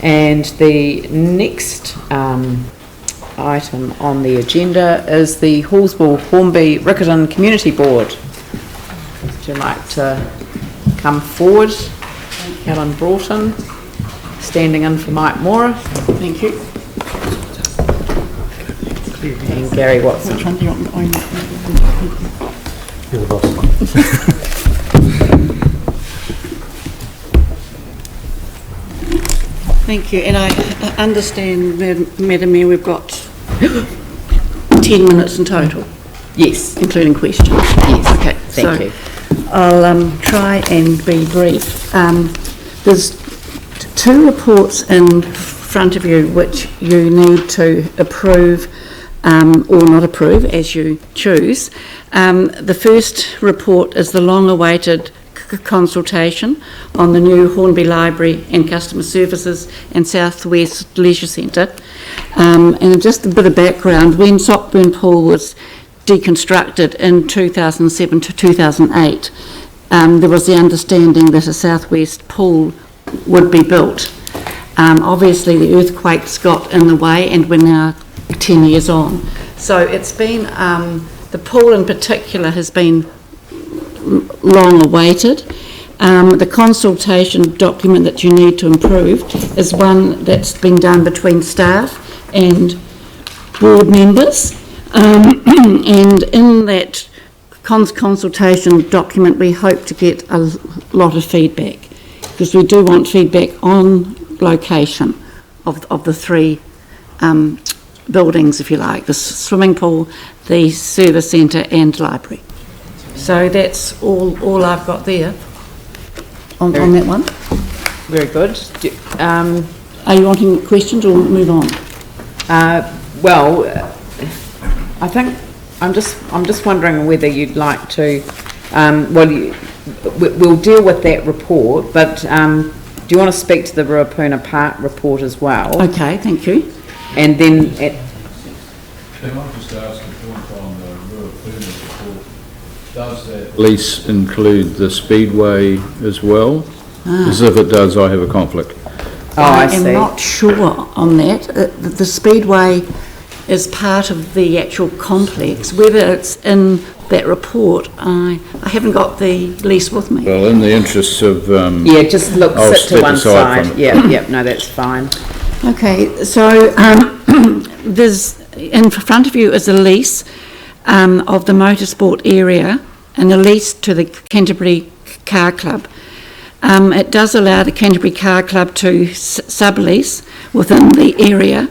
And the next item on the agenda is the Halswell-Hornby-Riccarton Community Board. Would you like to come forward? Helen Broughton, standing in for Mike Mora. Thank you. And Gary Watson. Which one do you want? You're the boss. Thank you. And I understand, Madam Mayor, we've got 10 minutes in total. Yes. Including questions. Yes. Okay. Thank you. I'll try and be brief. There's two reports in front of you which you need to approve or not approve as you choose. The first report is the long-awaited consultation on the new Hornby Library and Customer Services and South West Leisure Centre. And just a bit of background, when Sockburn Pool was deconstructed in 2007 to 2008, there was the understanding that a southwest pool would be built. Obviously the earthquakes got in the way and we're now 10 years on. So it's been, the pool in particular has been long awaited. The consultation document that you need to improve is one that's been done between staff and board members. And in that consultation document we hope to get a lot of feedback, because we do want feedback on location of the three buildings, if you like, the swimming pool, the service centre and library. So that's all I've got there on that one. Very good. Are you wanting questions or move on? Well, I think I'm just wondering whether you'd like to. We'll deal with that report, but do you want to speak to the Ruapuna Park report as well? Okay, thank you. And then. Can I just ask a point on the Ruapuna report? Does that lease include the Speedway as well? As if it does, I have a conflict. I am not sure on that. The Speedway is part of the actual complex. Whether it's in that report, I haven't got the lease with me. Well, in the interests of yeah, just sit to one side. Yeah, no, that's fine. Okay, so there's in front of you is a lease of the motorsport area and a lease to the Canterbury Car Club. It does allow the Canterbury Car Club to sublease within the area,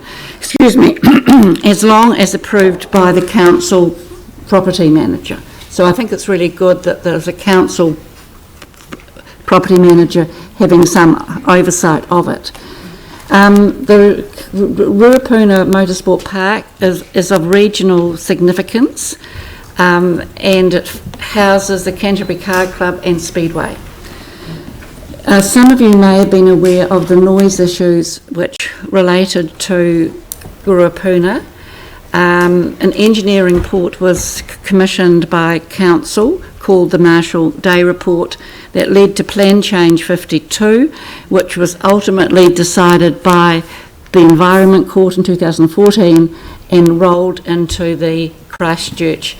as long as approved by the council property manager. So I think it's really good that there's a council property manager having some oversight of it. The Ruapuna Motorsport Park is of regional significance, and it houses the Canterbury Car Club and Speedway. Some of you may have been aware of the noise issues which related to Ruapuna. An engineering report was commissioned by council called the Marshall Day Report that led to Plan Change 52, which was ultimately decided by the Environment Court in 2014 and rolled into the Christchurch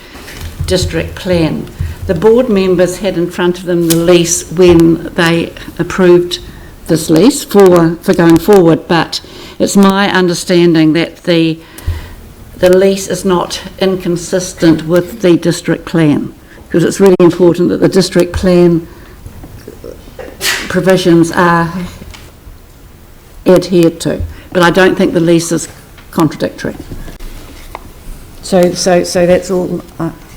District Plan. The board members had in front of them the lease when they approved this lease for going forward, but it's my understanding that the lease is not inconsistent with the district plan, because it's really important that the district plan provisions are adhered to. But I don't think the lease is contradictory. So that's all.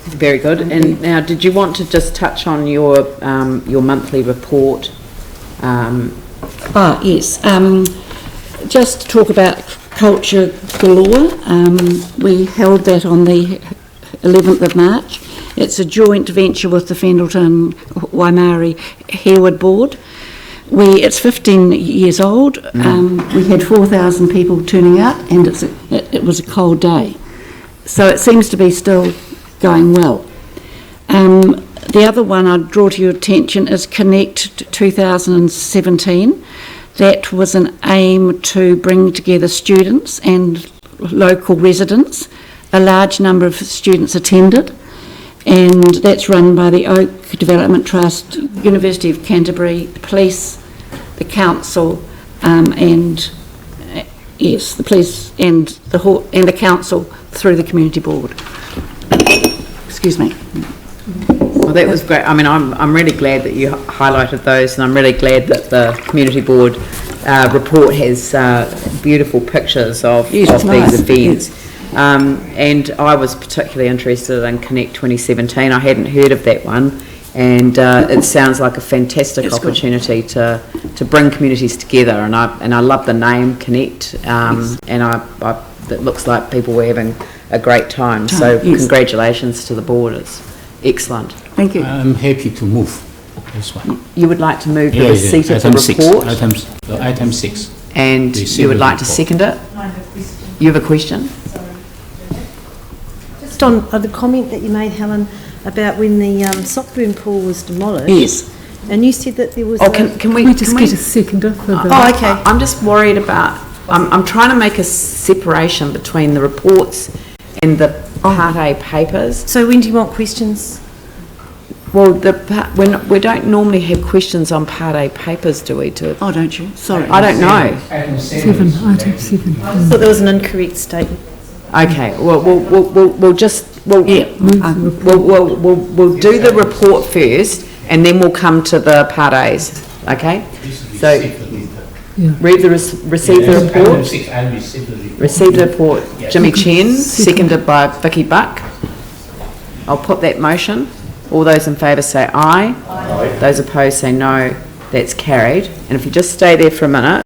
Very good. And now, did you want to just touch on your monthly report? Yes. Just to talk about Culture Galore. We held that on the 11th of March. It's a joint venture with the Fendalton Waimari Harewood Board. It's 15 years old. We had 4,000 people turning out, and it was a cold day. So it seems to be still going well. The other one I'd draw to your attention is Connect 2017. that was an aim to bring together students and local residents. A large number of students attended, and that's run by the Oak Development Trust, University of Canterbury, the police, the council, and yes, the police and the council through the community board. Excuse me. Well, that was great. I mean, I'm really glad that you highlighted those, and I'm really glad that the community board report has beautiful pictures of these events. Yes. And I was particularly interested in Connect 2017. I hadn't heard of that one, and it sounds like a fantastic opportunity to bring communities together. And I love the name Connect, and it looks like people were having a great time. So congratulations to the board. It's excellent. Thank you. I'm happy to move this one. You would like to move the receipt of the report? Item 6. And you would like to second it? You have a question? Just on the comment that you made, Helen, about when the Sockburn pool was demolished. Yes. And you said that there was. Oh, can we Get a seconder for the... Oh, okay. I'm just worried about. I'm trying to make a separation between the reports and the Part A papers. So when do you want questions? Well, we don't normally have questions on Part A papers, do we? Oh, don't you? Sorry. I don't know. Item 7. I thought there was an incorrect statement. Okay. Well, we'll just we'll do the report first, and then we'll come to the Part A's. Okay. So receive the report. Receive the report. Jimmy Chen, seconded by Vicky Buck. I'll put that motion. All those in favour say aye. Those opposed say no. That's carried. And if you just stay there for a minute.